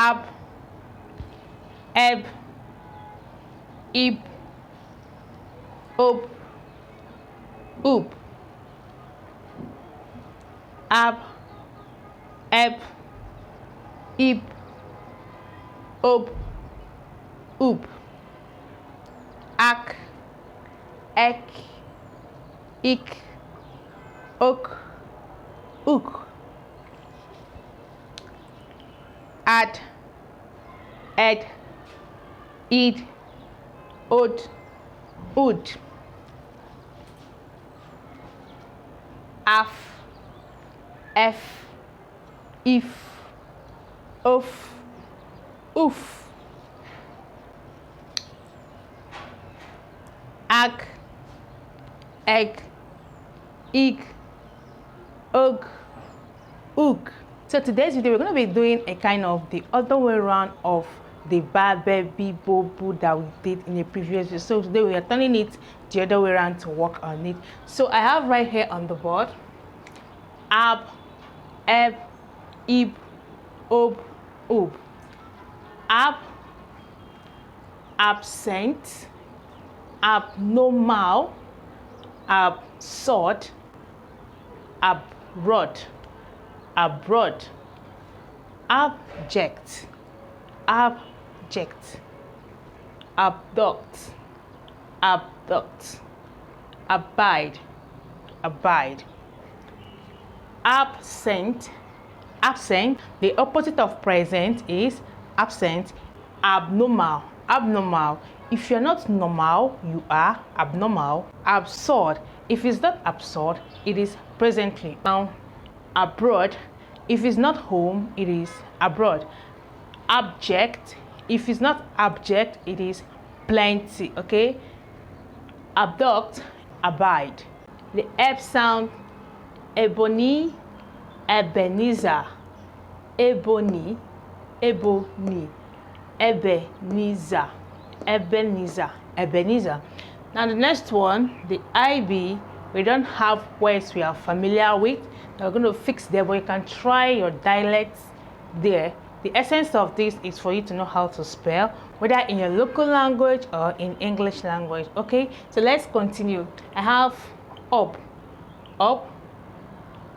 ab, eb, ib, ob, oop, ab, eb, ib, ob, oop, ak, ek, ik, ok, ook, ad, ed, id, od, ood, af, ef, if, of, oof, ag, egg, ig, og, ook. So today's video, we're going to be doing a kind of the other way around of the ba, be, bi, bo, bu that we did in the previous video. So today we are turning it the other way around to work on it. So I have right here on the board ab, eb, ib, ob, oob. Ab, absent, abnormal, absurd, abroad, abroad, abject, abject, abduct, abduct, abide, abide, absent, absent. The opposite of present is absent. Abnormal, abnormal. If you're not normal, you are abnormal. Absurd. If it's not absurd, it is presently. Now, abroad. If it's not home, it is abroad. Abject. If it's not abject, it is plenty. Okay. Abduct, abide. The eb sound, ebony, Ebenezer, ebony, ebony, Ebenezer, Ebenezer, Ebenezer. Now the next one, the IB, we don't have words we are familiar with. Now we're going to fix them, but you can try your dialects there. The essence of this is for you to know how to spell, whether in your local language or in English language. Okay, so let's continue. I have up,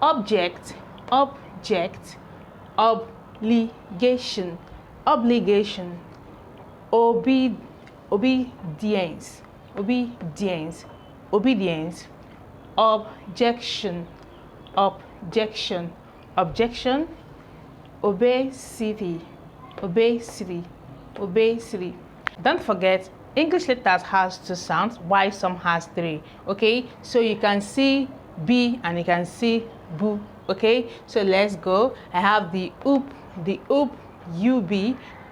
object, object, obligation, obligation, obedience, obedience, obedience, objection, objection, objection, obesity, obesity, obesity. Don't forget, English letters has 2 sounds, while some has 3. Okay, so you can see B and you can see boo. Okay, so let's go. I have the oop, ub,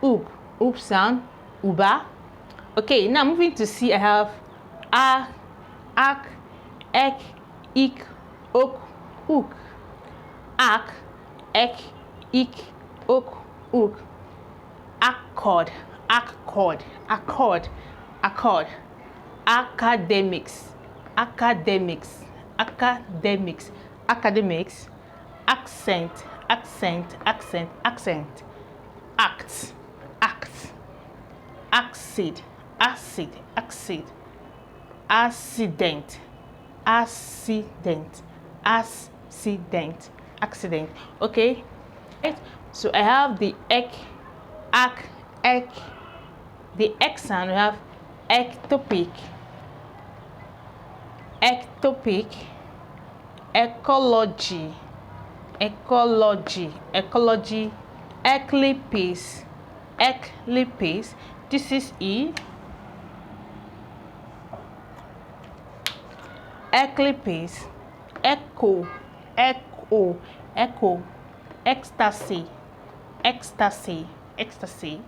oop sound, uba. Okay, now moving to C, I have a, ak, ek, ik, ok, ook, ak, ek, ik, ok, ook, accord, accord, accord, accord, academics, academics, academics, academics, accent, accent, accent, accent, act, act, acid, acid, acid, accident, accident, accident, accident. Okay, so I have the ek, ak, ek. The X sound, we have ectopic, ectopic, ecology, ecology, ecology, eclipse, eclipse. This is E. Eclipse, echo, echo, echo, ecstasy, ecstasy, ecstasy,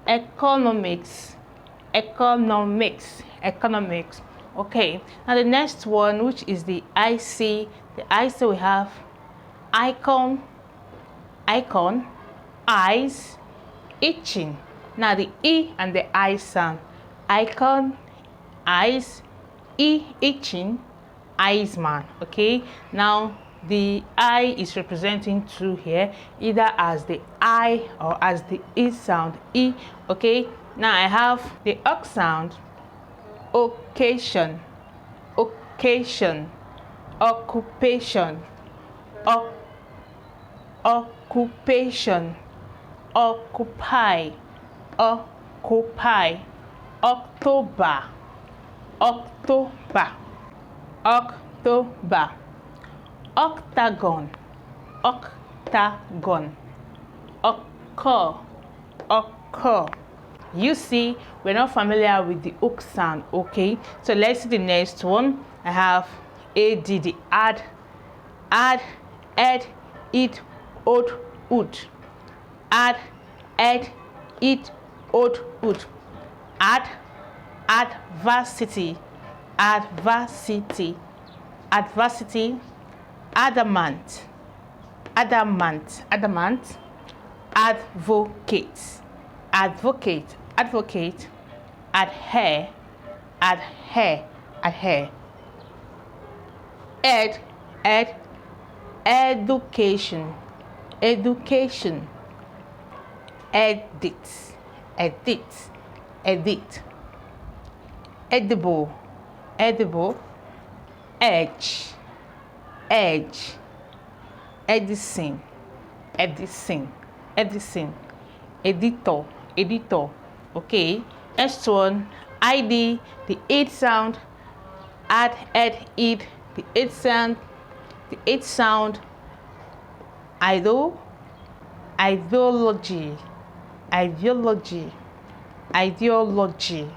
economics, economics, economics. Okay, now the next one, which is the IC. The IC, we have icon, icon, eyes, itching. Now the E and the I sound. Icon, eyes, E, itching, eyes man. Okay, now The I is representing two here, either as the I or as the E sound, E. Okay, now I have the OC sound, occasion, occasion, occupation, occupation, occupy, occupy, October, October, October, octagon, octagon, occur, occur. You see, we're not familiar with the ook sound. Okay, so let's see the next one. I have AD, the add, add, it, odd, wood, add, it, odd, wood, add, adversity, adversity, adversity, adamant, adamant, adamant, advocate, advocate, advocate, adhere, adhere, adhere, education, education, edit, edit, edit, edible, edible, edge, edge, Edison, Edison, Edison, editor, editor. Okay, next one, ID, the id sound, add, id, the id sound, the id sound, idol, ideology, ideology, ideology,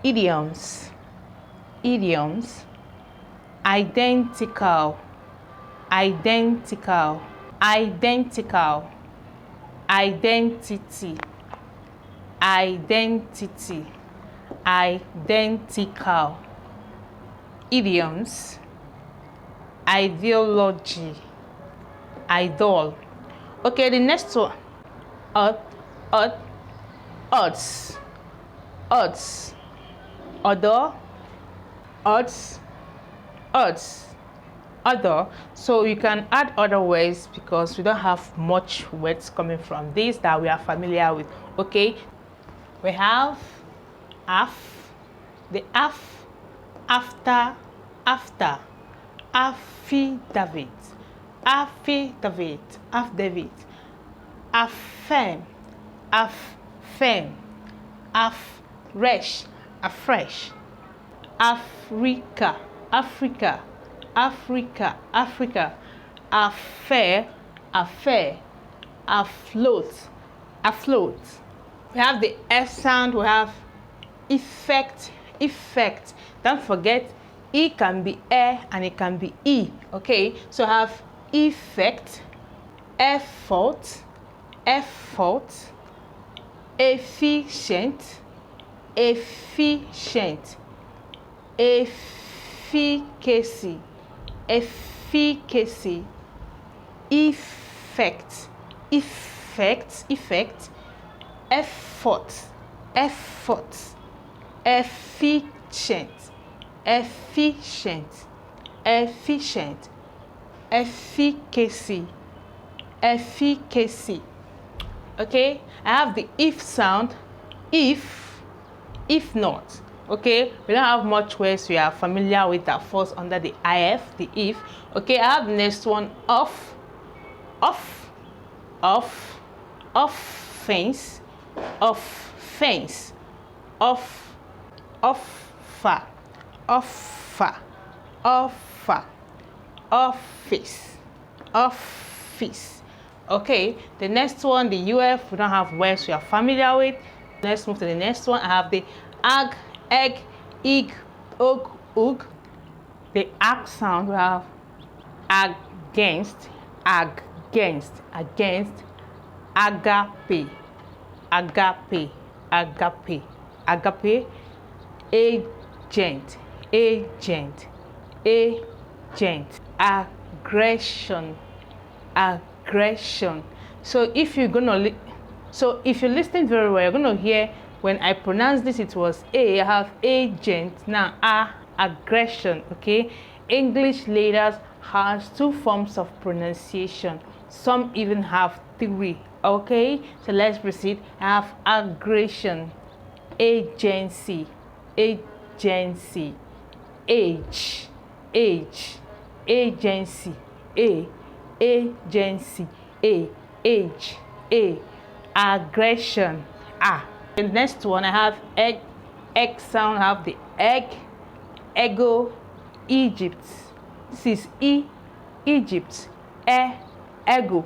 idioms, idioms, identical, identical, identical, identity, identity, identical, idioms, ideology, idol. Okay, the next one, odds, odds, other, odds, odds, other. So you can add other words because we don't have much words coming from this that we are familiar with. Okay, we have af, the af, after, after, affidavit, affidavit, affidavit, affirm, affirm, afresh, afresh, Africa, Africa, Africa, Africa, affair, affair, afloat, afloat. We have the F sound, we have effect, effect. Don't forget, E can be E and it can be E. Okay, so I have effect, effort, effort, efficient, efficient, efficacy, efficacy, effect, effect, effect, effort, effort, efficient, efficient, efficient, efficacy, efficacy. Okay, I have the if sound, if not. Okay, we don't have much words we are familiar with that falls under the if, the if. Okay, I have the next one, off, off, off, off fence, off fence, off, offer, offer, offer, office, office. Okay, the next one, the UF, we don't have words we are familiar with. Let's move to the next one. I have the ag, egg, ig, og, ug. The ag sound, we have against, against, against, agape, agape, agape, agape, agent, agent, agent, aggression, aggression. So if you're gonna if you listen very well, you're gonna hear when I pronounce this, it was A, I have agent, now aggression. Okay, English letters has two forms of pronunciation. Some even have three. Okay, so let's proceed. I have aggression, agency, agency, age, agency, agency, age, aggression, The next one I have egg sound. I have the egg, ego, Egypt. This is Egypt, ego,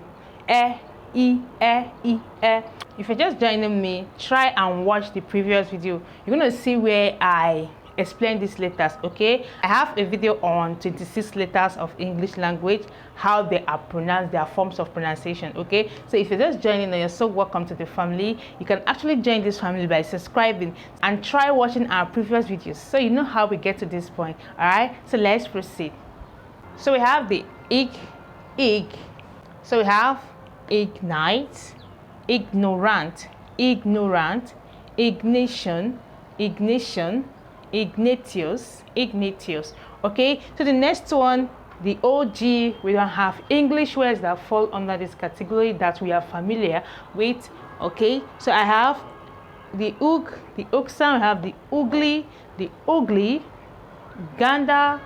If you're just joining me, try and watch the previous video. You're gonna see where I explain these letters. Okay, I have a video on 26 letters of English language, how they are pronounced, their forms of pronunciation. Okay, so if you're just joining and you're so welcome to the family, you can actually join this family by subscribing and try watching our previous videos so you know how we get to this point. All right, so let's proceed. So we have the ig. So we have ignite, ignorant, ignition, ignatius. Okay, so the next one, the OG, we don't have English words that fall under this category that we are familiar with. Okay, so I have the ug sound. I have the ugly, gander.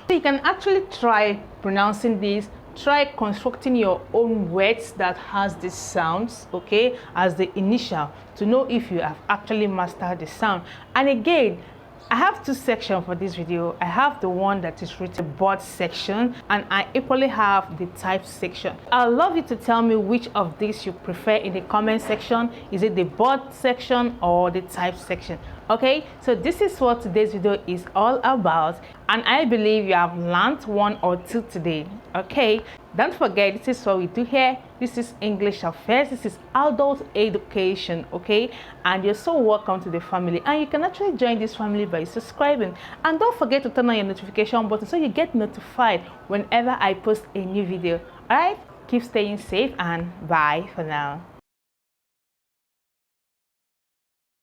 So you can actually try pronouncing this. Try constructing your own words that has these sounds, okay, as the initial, to know if you have actually mastered the sound. And again, I have two sections for this video. I have the one that is written board section, and I equally have the type section. I'd love you to tell me which of these you prefer in the comment section. Is it the board section or the type section? Okay, so this is what today's video is all about, and I believe you have learned one or two today. Okay, don't forget, this is what we do here. This is English Affairs. This is adult education. Okay, and you're so welcome to the family, and you can actually join this family by subscribing, and don't forget to turn on your notification button so you get notified whenever I post a new video. All right, keep staying safe, and bye for now.